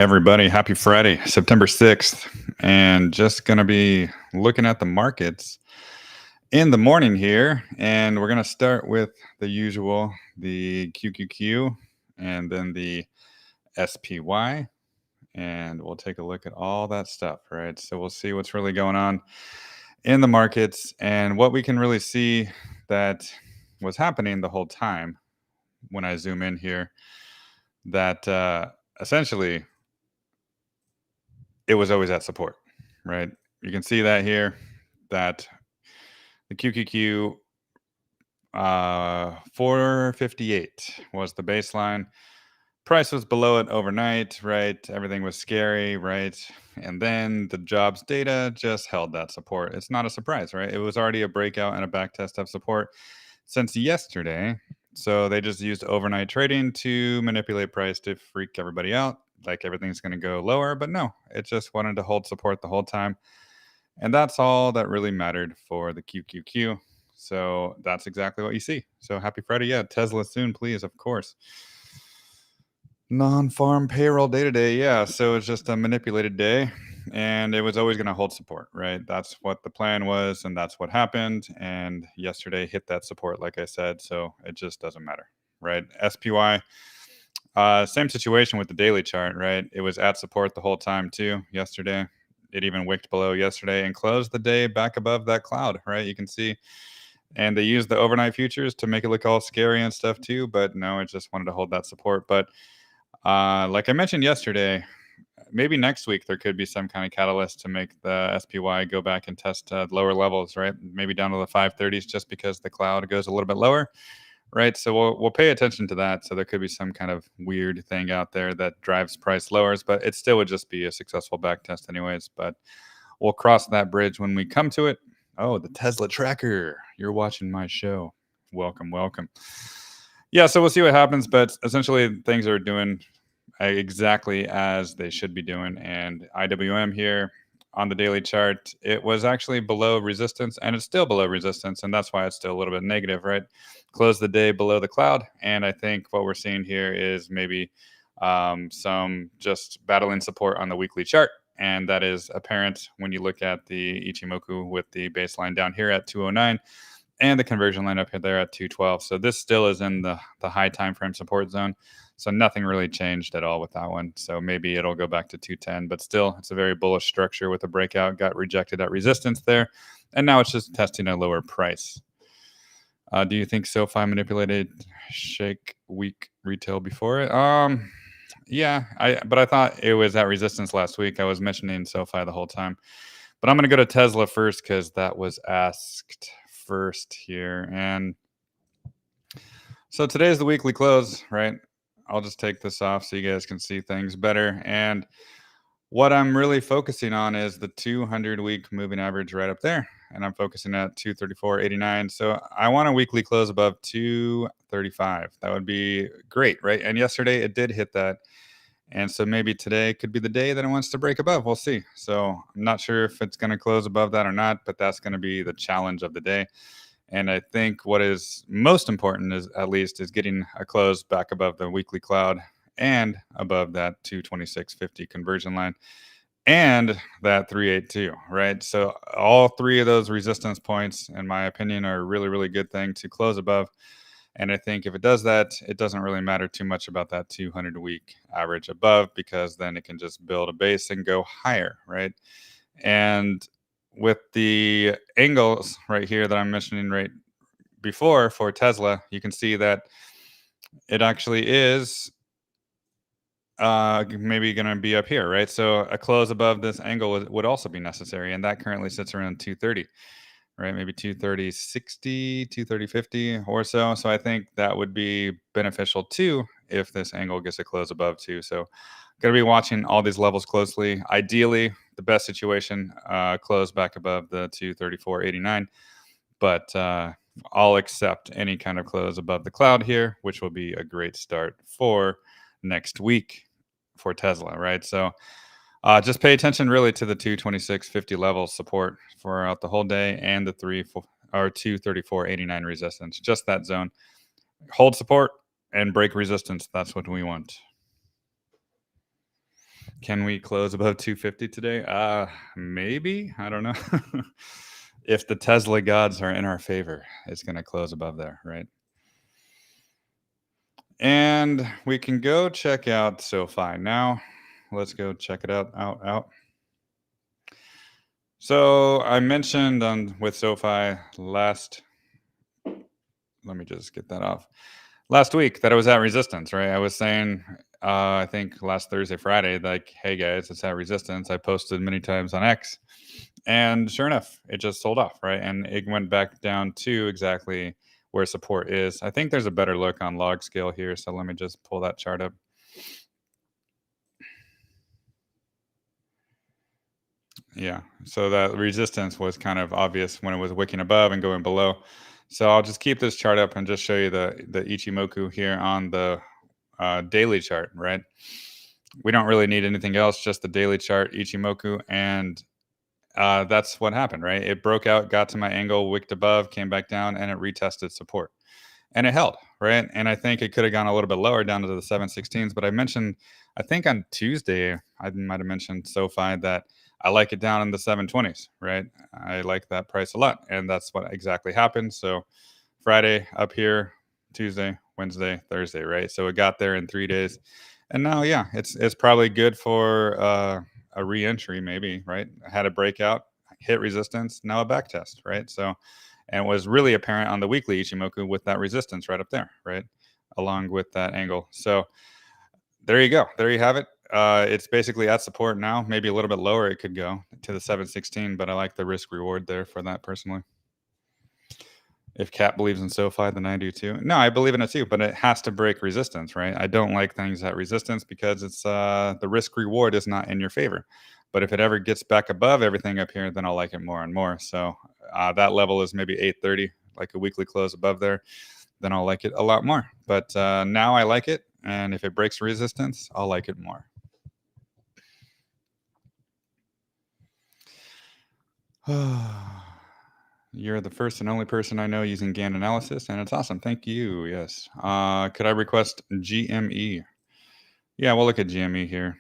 Everybody, happy Friday, September 6th. And just going to be looking at the markets in the morning here. And we're going to start with the usual, the QQQ and then the SPY. And we'll take a look at all that stuff, right? So we'll see what's really going on in the markets and what we can really see that was happening the whole time when I zoom in here, that essentially it was always at support, right? You can see that here, that the QQQ 458 was the baseline. Price was below it overnight, right? Everything was scary, right? And then the jobs data just held that support. It's not a surprise, right? It was already a breakout and a back test of support since yesterday. So they just used overnight trading to manipulate price to freak everybody out, like everything's going to go lower. But no, it just wanted to hold support the whole time. And that's all that really mattered for the QQQ. So that's exactly what you see. So happy Friday. Yeah, Tesla soon, please, of course. Non-farm payroll day to day. Yeah, so it's just a manipulated day. And it was always going to hold support, right? That's what the plan was, and that's what happened. And yesterday hit that support, like I said. So it just doesn't matter, right? SPY, same situation with the daily chart, right? It was at support the whole time too yesterday. It even wicked below yesterday and closed the day back above that cloud, right? You can see. And they used the overnight futures to make it look all scary and stuff too. But no, it just wanted to hold that support. But like I mentioned yesterday, maybe next week there could be some kind of catalyst to make the SPY go back and test lower levels, right? Maybe down to the 530s just because the cloud goes a little bit lower, right? So we'll pay attention to that. So there could be some kind of weird thing out there that drives price lowers, but it still would just be a successful back test anyways. But we'll cross that bridge when we come to it. Oh, the Tesla tracker. You're watching my show. Welcome, welcome. Yeah, so we'll see what happens, but essentially things are doing exactly as they should be doing. And IWM here on the daily chart, it was actually below resistance, and it's still below resistance, and that's why it's still a little bit negative, right? Closed the day below the cloud, and I think what we're seeing here is maybe some just battling support on the weekly chart. And that is apparent when you look at the Ichimoku with the baseline down here at 209 and the conversion line up here there at 212. So this still is in the high time frame support zone. So nothing really changed at all with that one. So maybe it'll go back to 210, but still it's a very bullish structure with a breakout, got rejected at resistance there. And now it's just testing a lower price. Do you think SOFI manipulated shake week retail before it? Yeah, but I thought it was at resistance last week. I was mentioning SoFi the whole time. But I'm going to go to Tesla first because that was asked first here. And so today's the weekly close, right? I'll just take this off so you guys can see things better. And what I'm really focusing on is the 200-week moving average right up there. And I'm focusing at 234.89. So I want a weekly close above 235. That would be great, right? And yesterday it did hit that. And so maybe today could be the day that it wants to break above. We'll see. So I'm not sure if it's going to close above that or not, but that's going to be the challenge of the day. And I think what is most important is at least getting a close back above the weekly cloud and above that 226.50 conversion line and that 382, right? So all three of those resistance points, in my opinion, are a really, really good thing to close above. And I think if it does that, it doesn't really matter too much about that 200-week average above, because then it can just build a base and go higher, right? And with the angles right here that I'm mentioning right before for Tesla, you can see that it actually is maybe going to be up here, right? So a close above this angle would also be necessary, and that currently sits around 230. Right, maybe 230.60, 230.50 or so. So I think that would be beneficial too if this angle gets a close above too. So going to be watching all these levels closely. Ideally, the best situation, close back above the 234.89. But I'll accept any kind of close above the cloud here, which will be a great start for next week for Tesla, right? So just pay attention really to the 226.50 level support throughout the whole day and the 234.89 resistance. Just that zone. Hold support and break resistance. That's what we want. Can we close above 250 today? Maybe. I don't know. If the Tesla gods are in our favor, it's going to close above there, right? And we can go check out SOFI now. Let's go check it out. So I mentioned with SOFI last, let me just get that off. Last week that it was at resistance, right? I was saying, I think last Thursday, Friday, like, hey guys, it's at resistance. I posted many times on X, and sure enough, it just sold off, right? And it went back down to exactly where support is. I think there's a better look on log scale here, so let me just pull that chart up. Yeah, so that resistance was kind of obvious when it was wicking above and going below. So I'll just keep this chart up and just show you the Ichimoku here on the daily chart, right? We don't really need anything else, just the daily chart, Ichimoku, and that's what happened, right? It broke out, got to my angle, wicked above, came back down, and it retested support. And it held, right? And I think it could have gone a little bit lower down to the 716s. But I mentioned, I think on Tuesday, I might have mentioned SOFI that I like it down in the 720s, right? I like that price a lot. And that's what exactly happened. So Friday up here, Tuesday, Wednesday, Thursday, right? So it got there in 3 days. And now, yeah, it's probably good for a re-entry, maybe, right? I had a breakout, hit resistance, now a back test, right? So, and it was really apparent on the weekly Ichimoku with that resistance right up there, right? Along with that angle. So there you go. There you have it. It's basically at support now, maybe a little bit lower it could go to the 716, but I like the risk reward there for that personally. If Cat believes in SOFI, then I do too. No, I believe in it too, but it has to break resistance, right? I don't like things at resistance because it's the risk reward is not in your favor. But if it ever gets back above everything up here, then I'll like it more and more. So that level is maybe 830, like a weekly close above there. Then I'll like it a lot more. But now I like it, and if it breaks resistance, I'll like it more. You're the first and only person I know using GAN analysis, and it's awesome. Thank you. Yes. Could I request GME? Yeah, we'll look at GME here.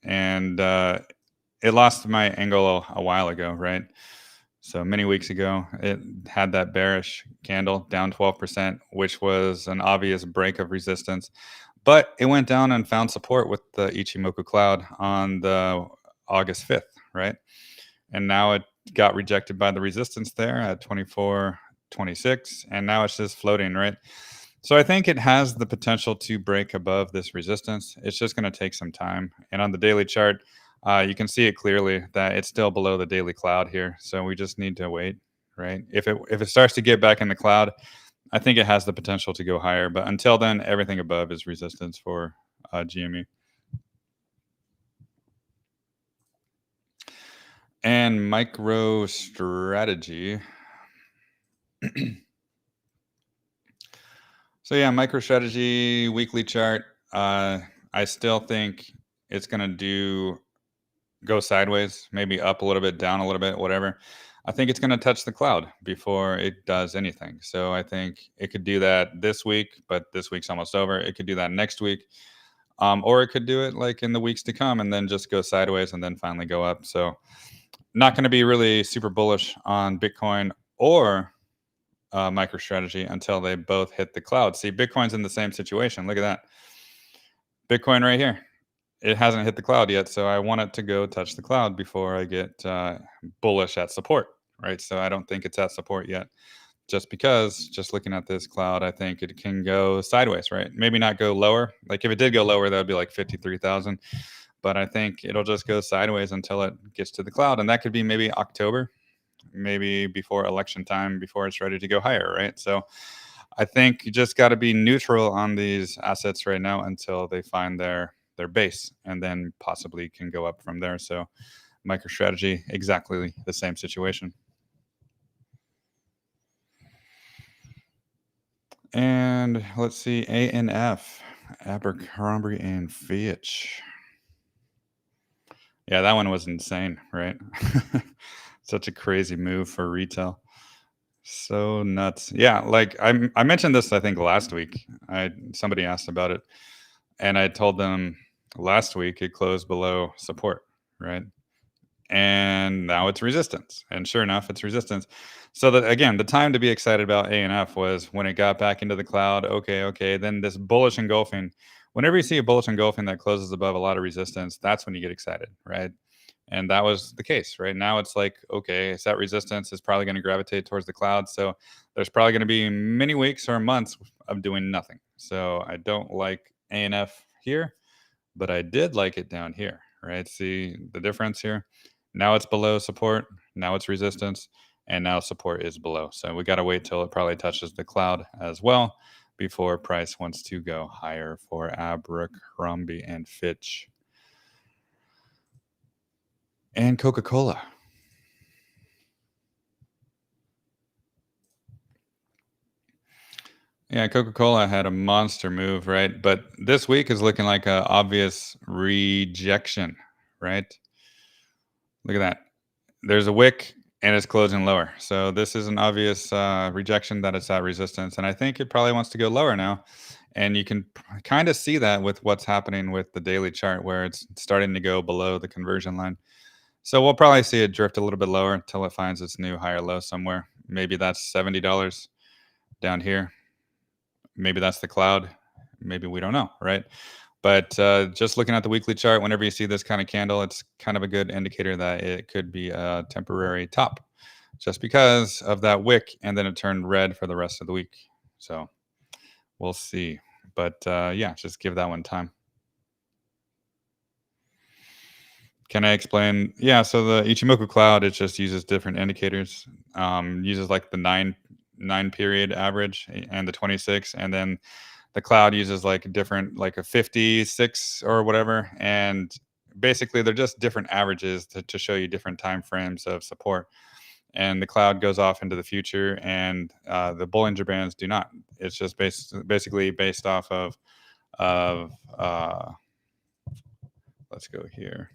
And it lost my angle a while ago, right? So many weeks ago, it had that bearish candle down 12%, which was an obvious break of resistance. But it went down and found support with the Ichimoku cloud on the August 5th, right? And now it got rejected by the resistance there at 24.26, and now it's just floating, right? So I think it has the potential to break above this resistance. It's just going to take some time. And on the daily chart, you can see it clearly that it's still below the daily cloud here. So we just need to wait, right? If it starts to get back in the cloud, I think it has the potential to go higher. But until then, everything above is resistance for GME. And MicroStrategy. So yeah, MicroStrategy weekly chart. I still think it's gonna go sideways, maybe up a little bit, down a little bit, whatever. I think it's gonna touch the cloud before it does anything. So I think it could do that this week, but this week's almost over. It could do that next week, or it could do it like in the weeks to come, and then just go sideways and then finally go up. So not going to be really super bullish on Bitcoin or MicroStrategy until they both hit the cloud. See, Bitcoin's in the same situation. Look at that. Bitcoin right here. It hasn't hit the cloud yet, so I want it to go touch the cloud before I get bullish at support, right? So I don't think it's at support yet, just because just looking at this cloud, I think it can go sideways, right? Maybe not go lower. Like if it did go lower, that would be like 53,000. But I think it'll just go sideways until it gets to the cloud. And that could be maybe October, maybe before election time, before it's ready to go higher, right? So I think you just got to be neutral on these assets right now until they find their base, and then possibly can go up from there. So MicroStrategy, exactly the same situation. And let's see, ANF, Abercrombie and Fitch. Yeah, that one was insane, right? Such a crazy move for retail. So nuts. Yeah, like I mentioned this I think last week. Somebody asked about it, and I told them Last week, it closed below support, right? And now it's resistance. And sure enough, it's resistance. So that again, the time to be excited about ANF was when it got back into the cloud. Okay, okay. Then this bullish engulfing. Whenever you see a bullish engulfing that closes above a lot of resistance, that's when you get excited, right? And that was the case. Right now, it's like, okay, it's that resistance is probably going to gravitate towards the cloud. So there's probably going to be many weeks or months of doing nothing. So I don't like ANF here, but I did like it down here, right? See the difference here? Now it's below support, now it's resistance, and now support is below. So we got to wait till it probably touches the cloud as well before price wants to go higher for Abercrombie and Fitch. And Coca-Cola. Yeah, Coca-Cola had a monster move, right? But this week is looking like a obvious rejection, right? Look at that. There's a wick and it's closing lower. So this is an obvious rejection that it's at resistance. And I think it probably wants to go lower now. And you can kind of see that with what's happening with the daily chart where it's starting to go below the conversion line. So we'll probably see it drift a little bit lower until it finds its new higher low somewhere. Maybe that's $70 down here. Maybe that's the cloud. Maybe we don't know, right? But just looking at the weekly chart, whenever you see this kind of candle, it's kind of a good indicator that it could be a temporary top just because of that wick. And then it turned red for the rest of the week. So we'll see. But yeah, just give that one time. Can I explain? Yeah, so the Ichimoku cloud, it just uses different indicators. Uses like the nine period average and the 26, and then the cloud uses like different, like a 56 or whatever. And basically, they're just different averages to show you different time frames of support. And the cloud goes off into the future, and the Bollinger Bands do not. It's just basically based off of let's go here.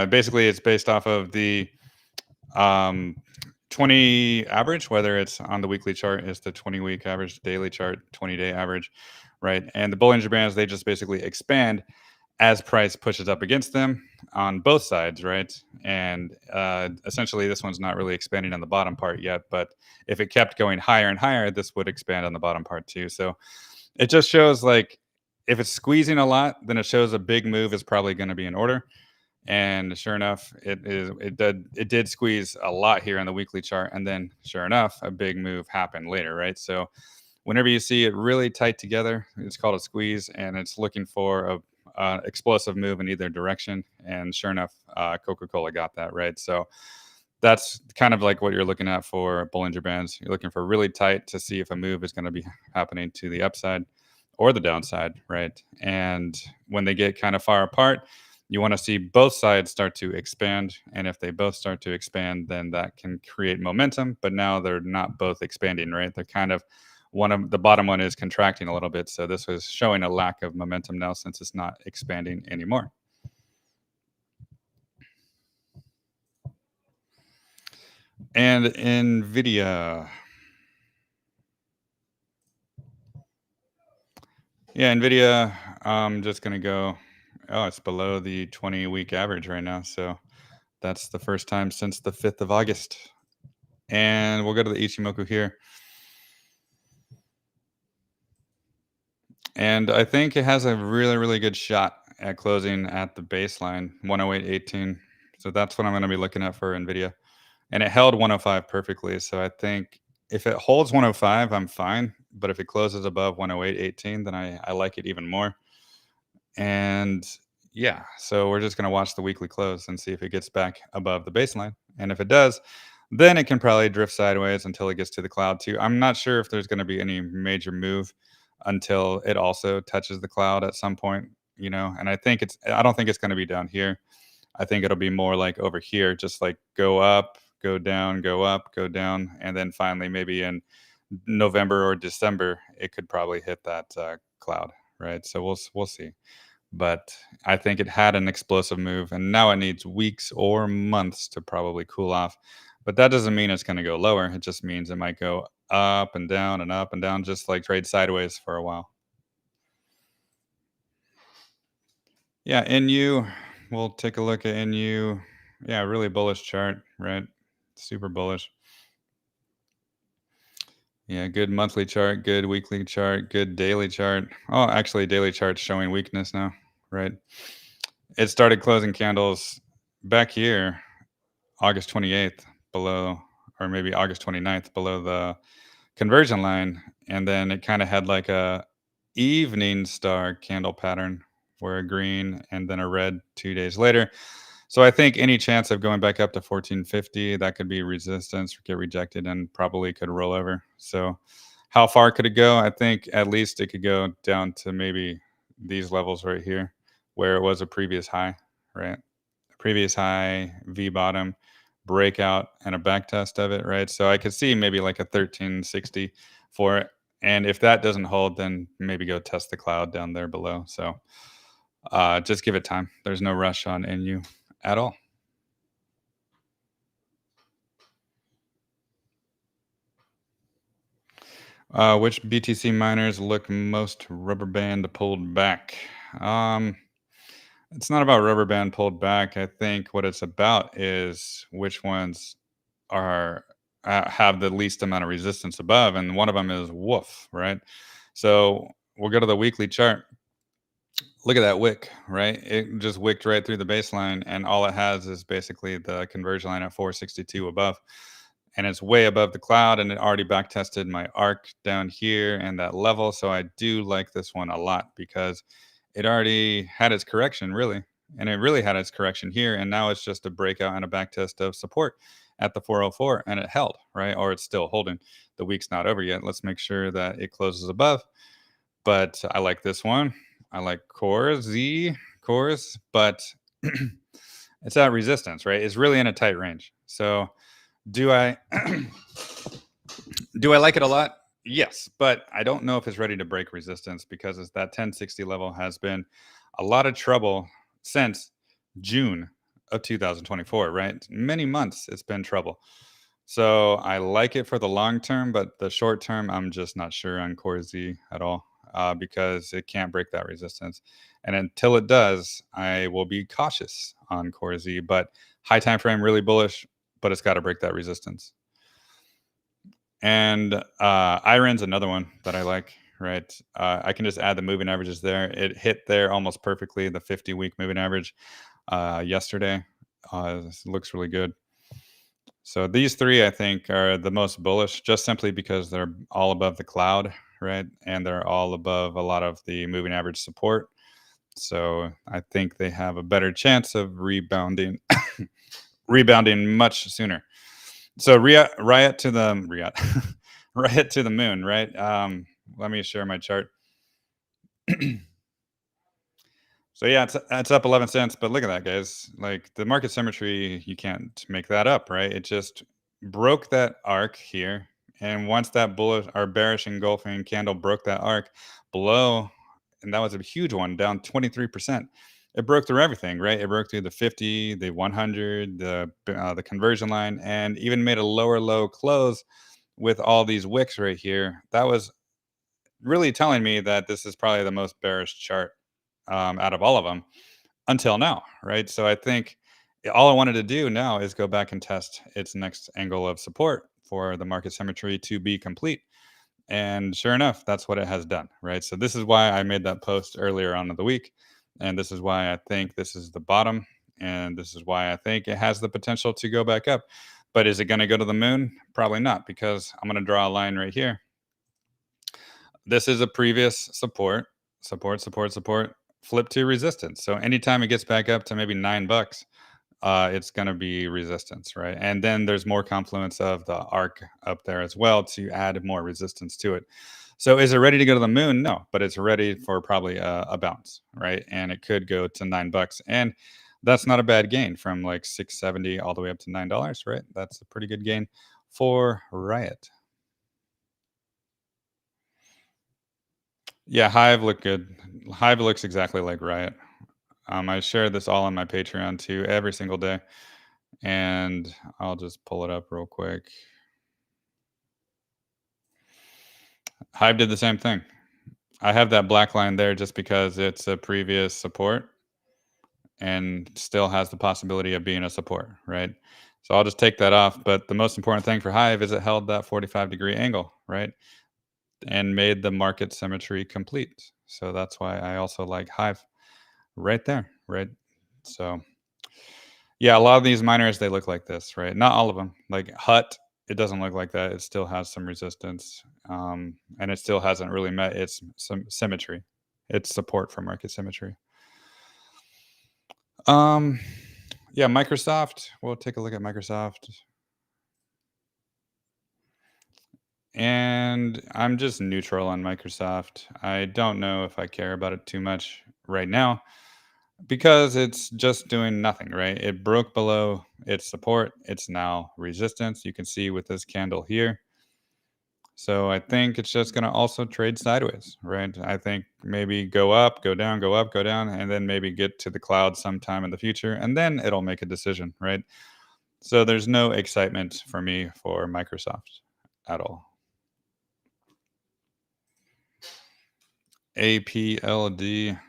Basically, it's based off of the 20 average, whether it's on the weekly chart is the 20-week average, daily chart, 20-day average, right? And the Bollinger Bands, they just basically expand as price pushes up against them on both sides, right? And essentially, this one's not really expanding on the bottom part yet, but if it kept going higher and higher, this would expand on the bottom part too. So it just shows like if it's squeezing a lot, then it shows a big move is probably going to be in order. And sure enough, it did squeeze a lot here on the weekly chart, and then sure enough, a big move happened later, right? So whenever you see it really tight together, it's called a squeeze, and it's looking for a explosive move in either direction. And sure enough, Coca-Cola got that, right? So that's kind of like what you're looking at for Bollinger Bands. You're looking for really tight to see if a move is going to be happening to the upside or the downside, right? And when they get kind of far apart, you want to see both sides start to expand. And if they both start to expand, then that can create momentum. But now they're not both expanding, right? They're kind of one of the bottom one is contracting a little bit. So this was showing a lack of momentum now since it's not expanding anymore. And NVIDIA. Yeah, NVIDIA, I'm just going to go, oh, it's below the 20-week average right now. So that's the first time since the 5th of August. And we'll go to the Ichimoku here. And I think it has a really, really good shot at closing at the baseline, 108.18. So that's what I'm going to be looking at for NVIDIA. And it held 105 perfectly. So I think if it holds 105, I'm fine. But if it closes above 108.18, then I like it even more. And yeah, so we're just going to watch the weekly close and see if it gets back above the baseline. And if it does, then it can probably drift sideways until it gets to the cloud too. I'm not sure if there's going to be any major move until it also touches the cloud at some point, you know. And I don't think it's going to be down here. I think it'll be more like over here, just like go up, go down, go up, go down, and then finally maybe in November or December it could probably hit that cloud, right? So we'll see. But I think it had an explosive move, and now it needs weeks or months to probably cool off. But that doesn't mean it's going to go lower. It just means it might go up and down and up and down, just like trade sideways for a while. Yeah, NU, we'll take a look at NU. Yeah, really bullish chart, right? Super bullish. Yeah, good monthly chart, good weekly chart, good daily chart. Oh, actually, daily chart's showing weakness now, right? It started closing candles back here, August 28th, below, or maybe August 29th, below the conversion line, and then it kind of had like a evening star candle pattern where a green and then a red 2 days later. So I think any chance of going back up to 1450, that could be resistance, get rejected, and probably could roll over. So how far could it go? I think at least it could go down to maybe these levels right here, where it was a previous high, right? Previous high, V bottom, breakout, and a back test of it, right? So I could see maybe like a 1360 for it. And if that doesn't hold, then maybe go test the cloud down there below. So just give it time. There's no rush on NU at all. Which BTC miners look most rubber band pulled back? Um, it's not about rubber band pulled back. I think what it's about is which ones are have the least amount of resistance above, and one of them is WULF, right? So we'll go to the weekly chart. Look at that wick, right? It just wicked right through the baseline, and all it has is basically the conversion line at 462 above, and it's way above the cloud, and it already back tested my arc down here and that level. So I do like this one a lot because it already had its correction, really, and it really had its correction here, and now it's just a breakout and a back test of support at the 404, and it held, right? Or it's still holding. The week's not over yet. Let's make sure that it closes above. But I like this one. I like CORZ, but it's at resistance, right? It's really in a tight range. So do I do I like it a lot? Yes, but I don't know if it's ready to break resistance because it's that 1060 level has been a lot of trouble since June of 2024, right? Many months it's been trouble. So I like it for the long term, but the short term, I'm just not sure on Core Z at all because it can't break that resistance. And until it does, I will be cautious on Core Z. But high time frame, really bullish, but it's got to break that resistance. And IREN's another one that I like, right? I can just add the moving averages there. It hit there almost perfectly, the 50-week moving average yesterday. Looks really good. So these three, I think, are the most bullish just simply because they're all above the cloud, right? And they're all above a lot of the moving average support. So I think they have a better chance of rebounding much sooner. So riot to the riot to the moon, right? Let me share my chart. So yeah, it's up 11 cents, but look at that, guys. Like the market symmetry, you can't make that up, right? It just broke that arc here, and once that bullish or bearish engulfing candle broke that arc below, and that was a huge one, down 23%. It broke through everything, right? It broke through the 50, the 100, the conversion line, and even made a lower low close with all these wicks right here. That was really telling me that this is probably the most bearish chart out of all of them until now, right? So I think all I wanted to do now is go back and test its next angle of support for the market symmetry to be complete. And sure enough, that's what it has done, right? So this is why I made that post earlier on in the week. And this is why I think this is the bottom. And this is why I think it has the potential to go back up. But is it going to go to the moon? Probably not, because I'm going to draw a line right here. This is a previous support, flip to resistance. So anytime it gets back up to maybe $9, it's going to be resistance, right? And then there's more confluence of the arc up there as well to add more resistance to it. So is it ready to go to the moon? No, but it's ready for probably a bounce, right? And it could go to $9, and that's not a bad gain from like 670 all the way up to $9, right? That's a pretty good gain for Riot. Yeah, Hive look good. Hive looks exactly like Riot. I share this all on my Patreon too every single day, and I'll just pull it up real quick. Hive did the same thing. I have that black line there just because it's a previous support, and still has the possibility of being a support, right? So I'll just take that off. But the most important thing for Hive is it held that 45-degree angle, right? And made the market symmetry complete. So that's why I also like Hive right there, right? So yeah, a lot of these miners, they look like this, right? Not all of them. Like Hut, it doesn't look like that. It still has some resistance, and it still hasn't really met its some symmetry, its support for market symmetry. Um, yeah, Microsoft. We'll take a look at Microsoft. And I'm just neutral on Microsoft. I don't know if I care about it too much right now because it's just doing nothing, right? It broke below its support. It's now resistance. You can see with this candle here. So I think it's just going to also trade sideways, right? I think maybe go up, go down, go up, go down, and then maybe get to the cloud sometime in the future, and then it'll make a decision, right? So there's no excitement for me for Microsoft at all. APLD,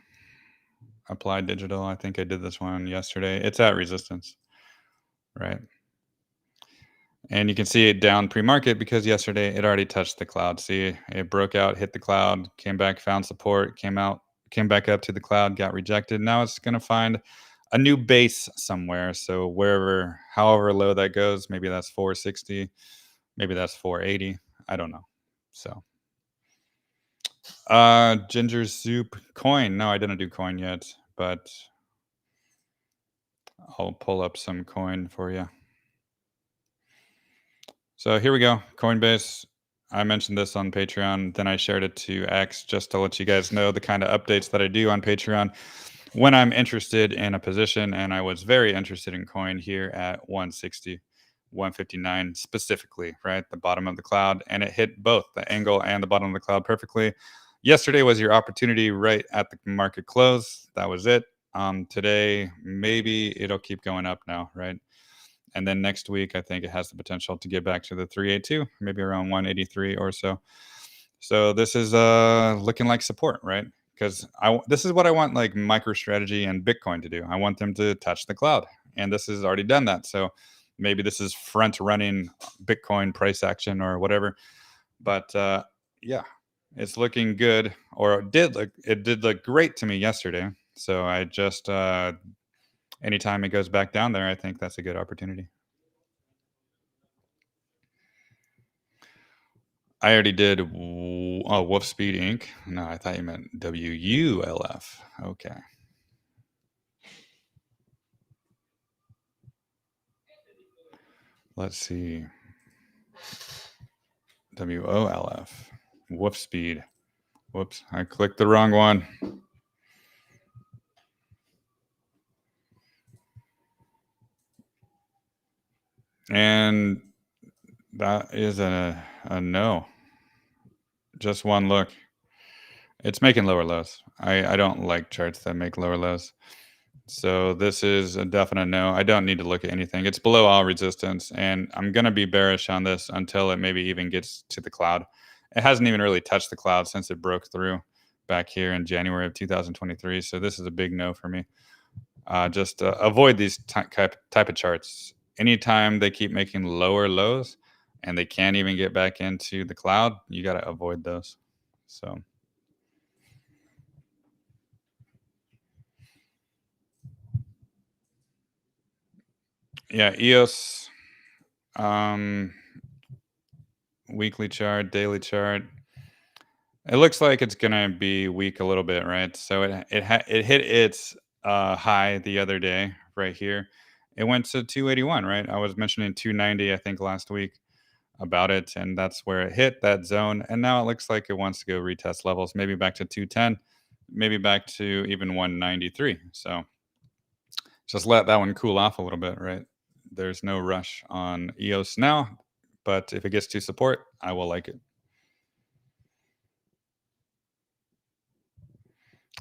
Applied Digital. I think I did this one yesterday. It's at resistance, right? And you can see it down pre-market because yesterday it already touched the cloud. See, it broke out, hit the cloud, came back, found support, came out, came back up to the cloud, got rejected. Now it's going to find a new base somewhere. So wherever, however low that goes, maybe that's 460, maybe that's 480. I don't know. So, Ginger Soup coin. No, I didn't do coin yet, but I'll pull up some coin for you. So here we go, Coinbase. I mentioned this on Patreon, then I shared it to X just to let you guys know the kind of updates that I do on Patreon when I'm interested in a position. And I was very interested in coin here at 160, 159 specifically, right? The bottom of the cloud. And it hit both the angle and the bottom of the cloud perfectly. Yesterday was your opportunity right at the market close. That was it. Today, maybe it'll keep going up now, right? And then next week, I think it has the potential to get back to the 382, maybe around 183 or so. So this is looking like support, right? Because this is what I want like MicroStrategy and Bitcoin to do. I want them to touch the cloud, and this has already done that. So maybe this is front running Bitcoin price action or whatever. But yeah, it's looking good, or it did look great to me yesterday. So I just anytime it goes back down there, I think that's a good opportunity. I already did. Oh, Wolf Speed Inc. No, I thought you meant WULF. Okay. Let's see. WOLF. Wolf Speed. Whoops, I clicked the wrong one. And that is a no. Just one look. It's making lower lows. I don't like charts that make lower lows. So this is a definite no. I don't need to look at anything. It's below all resistance, and I'm going to be bearish on this until it maybe even gets to the cloud. It hasn't even really touched the cloud since it broke through back here in January of 2023. So this is a big no for me. Just avoid these type of charts. Anytime they keep making lower lows and they can't even get back into the cloud, you got to avoid those. So. Yeah, EOS, weekly chart, daily chart. It looks like it's gonna be weak a little bit, right? So it hit its high the other day right here. It went to 281, right? I was mentioning 290, I think, last week about it, and that's where it hit that zone. And now it looks like it wants to go retest levels, maybe back to 210, maybe back to even 193. So just let that one cool off a little bit, right? There's no rush on EOS now, but if it gets to support, I will like it.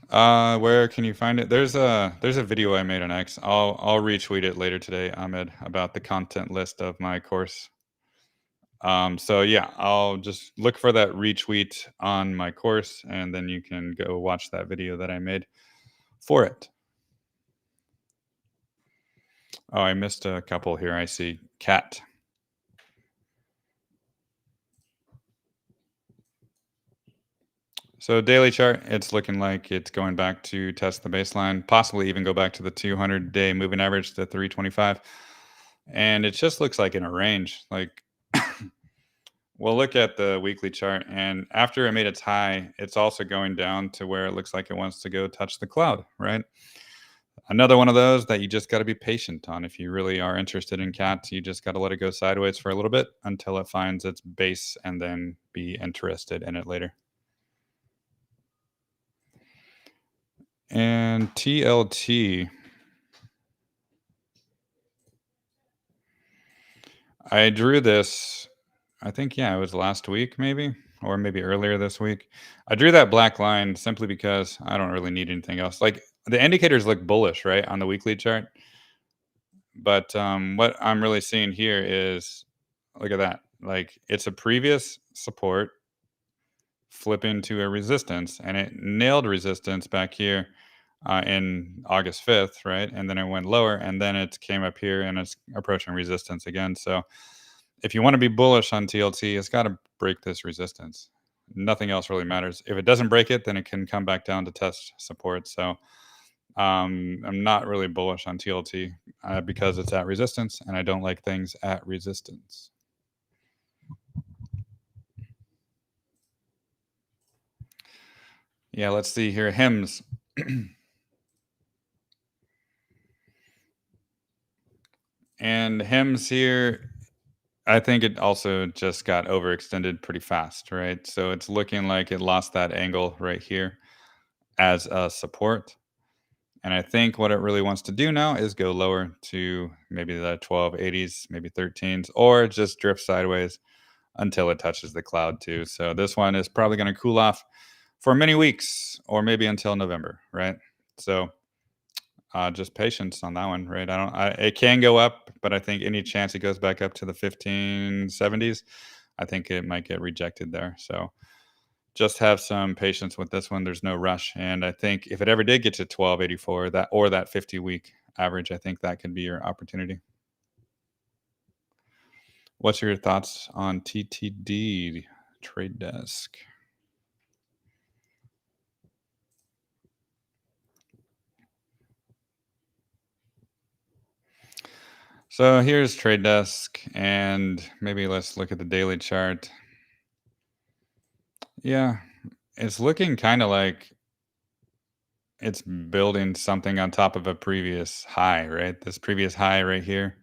Where can you find it? There's a video I made on X. I'll retweet it later today, Ahmed, about the content list of my course. So yeah, I'll just look for that retweet on my course, and then you can go watch that video that I made for it. Oh, I missed a couple here. I see cat. So daily chart, it's looking like it's going back to test the baseline, possibly even go back to the 200-day moving average, the 325. And it just looks like in a range. Like we'll look at the weekly chart, and after it made its high, it's also going down to where it looks like it wants to go touch the cloud, right? Another one of those that you just got to be patient on. If you really are interested in cats, you just got to let it go sideways for a little bit until it finds its base and then be interested in it later. And TLT, I drew this, I think, yeah, it was last week maybe, or maybe earlier this week. I drew that black line simply because I don't really need anything else. Like the indicators look bullish, right, on the weekly chart. But what I'm really seeing here is look at that. Like it's a previous support flipping to a resistance, and it nailed resistance back here in August 5th, right? And then it went lower, and then it came up here and it's approaching resistance again. So if you want to be bullish on TLT, it's got to break this resistance. Nothing else really matters. If it doesn't break it, then it can come back down to test support. So I'm not really bullish on TLT because it's at resistance, and I don't like things at resistance. Yeah, let's see here. HIMS. And HIMS here, I think it also just got overextended pretty fast, right? So it's looking like it lost that angle right here as a support. And I think what it really wants to do now is go lower to maybe the 1280s, maybe 13s, or just drift sideways until it touches the cloud too. So this one is probably going to cool off for many weeks or maybe until November, right? So just patience on that one, right? It can go up, but I think any chance it goes back up to the 1570s, I think it might get rejected there. So just have some patience with this one. There's no rush. And I think if it ever did get to 1284, that 50-week average, I think that could be your opportunity. What's your thoughts on TTD trade desk? So here's trade desk, and maybe let's look at the daily chart. Yeah, it's looking kind of like it's building something on top of a previous high, right? This previous high right here.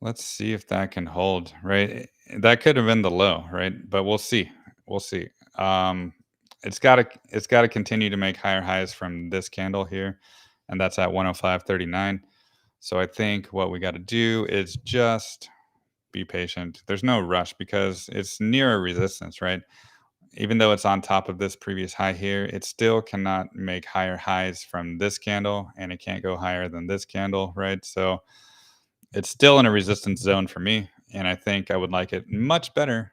Let's see if that can hold, right? That could have been the low, right? But we'll see. We'll see. Um, it's gotta continue to make higher highs from this candle here, and that's at 105.39. So I think what we got to do is just be patient. There's no rush because it's near a resistance, right? Even though it's on top of this previous high here, it still cannot make higher highs from this candle, and it can't go higher than this candle, right? So it's still in a resistance zone for me, and I think I would like it much better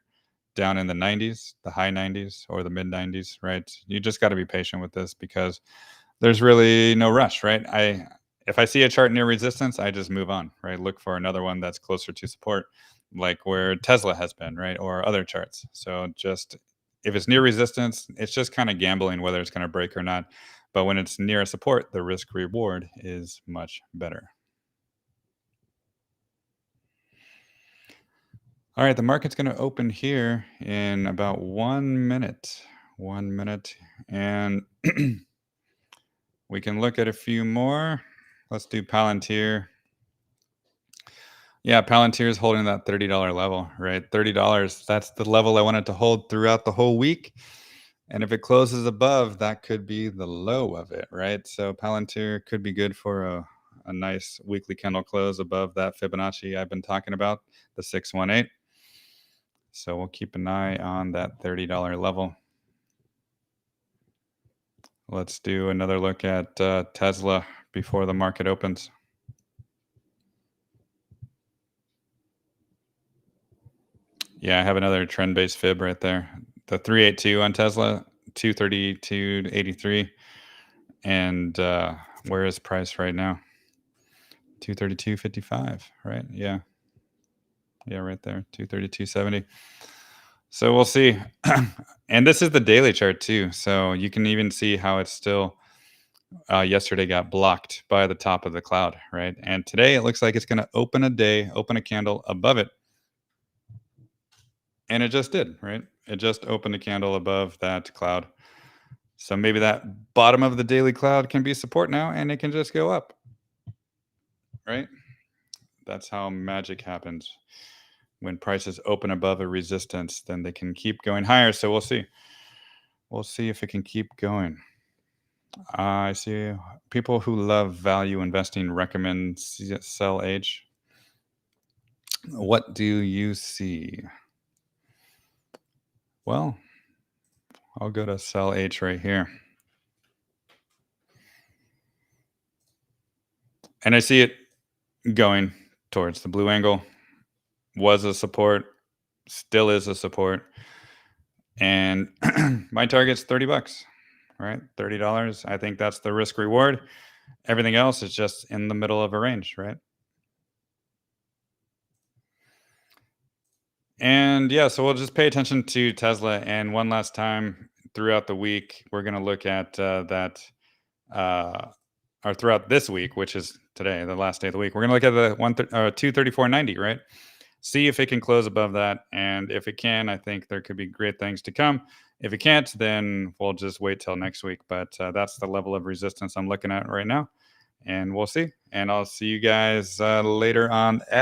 down in the 90s, the high 90s or the mid 90s, right? You just got to be patient with this because there's really no rush, right? If I see a chart near resistance, I just move on, right? Look for another one that's closer to support, like where Tesla has been, right? Or other charts. So just if it's near resistance, it's just kind of gambling whether it's going to break or not. But when it's near a support, the risk reward is much better. All right, the market's going to open here in about 1 minute. 1 minute. And we can look at a few more. Let's do Palantir. Yeah, Palantir is holding that $30 level, right? $30. That's the level I wanted to hold throughout the whole week. And if it closes above, that could be the low of it, right? So Palantir could be good for a nice weekly candle close above that Fibonacci I've been talking about, the 618. So we'll keep an eye on that $30 level. Let's do another look at Tesla before the market opens. Yeah, I have another trend-based fib right there. The 382 on Tesla, 232.83. And where is price right now? 232.55, right? Yeah. Yeah, right there, 232.70. So we'll see. And this is the daily chart too. So you can even see how it's still yesterday got blocked by the top of the cloud, right? And today it looks like it's going to open a candle above it. And it just did, right? It just opened a candle above that cloud. So maybe that bottom of the daily cloud can be support now and it can just go up, right? That's how magic happens. When prices open above a resistance, then they can keep going higher. So we'll see. We'll see if it can keep going. I see people who love value investing recommend CELH. What do you see? Well, I'll go to CELH right here. And I see it going towards the blue angle. Was a support, still is a support. And my target's $30, right? $30. I think that's the risk reward. Everything else is just in the middle of a range, right? And yeah, so we'll just pay attention to Tesla. And one last time throughout the week, we're going to look at or throughout this week, which is today, the last day of the week, we're going to look at the 234.90, right? See if it can close above that. And if it can, I think there could be great things to come. If it can't, then we'll just wait till next week. But that's the level of resistance I'm looking at right now. And we'll see. And I'll see you guys later on X.